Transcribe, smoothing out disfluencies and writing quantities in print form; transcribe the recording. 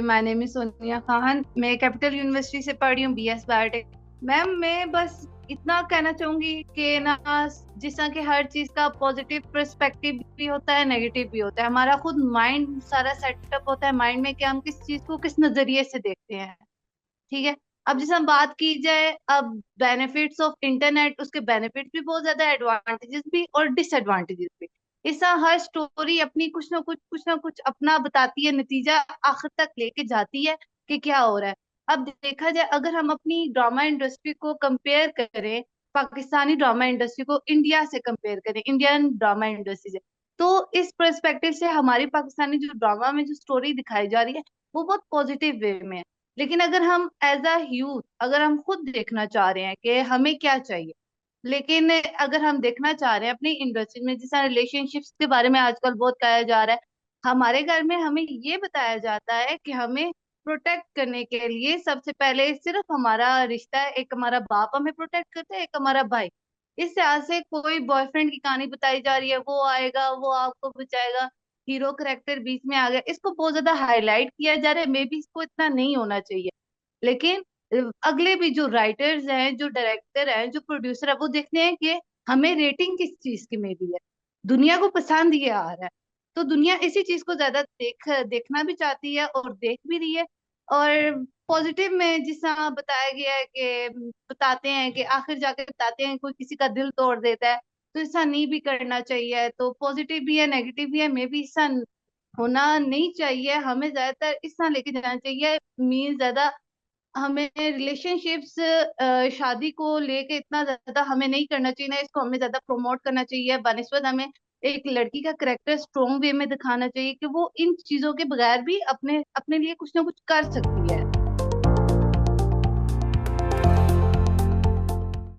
My name is Sonia Khan. मैं capital university से पढ़ रही हूँ बीएस बायोटेक। मैम मैं बस इतना कहना चाहूंगी कि ना, जिस तरह के हर चीज का पॉजिटिव पर्सपेक्टिव भी होता है, नेगेटिव भी होता है। हमारा खुद माइंड सारा सेटअप होता है माइंड में कि हम किस चीज को किस नजरिए से देखते हैं। ठीक है। अब जैसे हम बात की जाए अब बेनिफिट्स ऑफ इंटरनेट, उसके बेनिफिट्स भी बहुत ज्यादा, एडवांटेजेस भी और डिसएडवांटेजेस भी। इसका हर स्टोरी अपनी कुछ ना कुछ अपना बताती है, नतीजा आखिर तक लेके जाती है कि क्या हो रहा है। अब देखा जाए, अगर हम अपनी ड्रामा इंडस्ट्री को कंपेयर करें, पाकिस्तानी ड्रामा इंडस्ट्री को इंडिया से कंपेयर करें, इंडियन ड्रामा इंडस्ट्री से, तो इस पर्सपेक्टिव से हमारी पाकिस्तानी जो ड्रामा में जो स्टोरी दिखाई जा रही है वो बहुत पॉजिटिव वे में है। लेकिन अगर हम एज अ यूथ, अगर हम खुद देखना चाह रहे हैं कि हमें क्या चाहिए, लेकिन अगर हम देखना चाह रहे हैं अपनी इंडस्ट्री में, जिस रिलेशनशिप्स के बारे में आजकल बहुत कहा जा रहा है, हमारे घर में हमें ये बताया जाता है कि हमें प्रोटेक्ट करने के लिए सबसे पहले सिर्फ हमारा रिश्ता है, एक हमारा बाप हमें प्रोटेक्ट करता है, एक हमारा भाई। इस तरह से कोई बॉयफ्रेंड की कहानी बताई जा रही है, वो आएगा वो आपको बचाएगा, हीरो करेक्टर बीच में आ गया, इसको बहुत ज्यादा हाईलाइट किया जा रहा है। मे बी इसको इतना नहीं होना चाहिए। लेकिन अगले भी जो राइटर्स हैं, जो डायरेक्टर हैं, जो प्रोड्यूसर है, वो देखते हैं कि हमें रेटिंग किस चीज की मिली है, दुनिया को पसंद ये आ रहा है। तो दुनिया इसी चीज को ज्यादा देखना भी चाहती है और देख भी रही है। और पॉजिटिव में जिस तरह बताया गया है कि बताते हैं कि आखिर जाके बताते हैं कोई किसी का दिल तोड़ देता है, तो ऐसा नहीं भी करना चाहिए। तो पॉजिटिव भी है, नेगेटिव भी है, मे बी ऐसा होना नहीं चाहिए। हमें ज्यादातर इस तरह लेके जाना चाहिए, मीन ज्यादा हमें रिलेशनशिप्स, शादी को लेके इतना ज्यादा हमें नहीं करना चाहिए ना, इसको हमें ज्यादा प्रमोट करना चाहिए। बनिस्बत हमें एक लड़की का करेक्टर स्ट्रोंग वे में दिखाना चाहिए कि वो इन चीजों के बगैर भी अपने अपने लिए कुछ ना कुछ कर सकती है।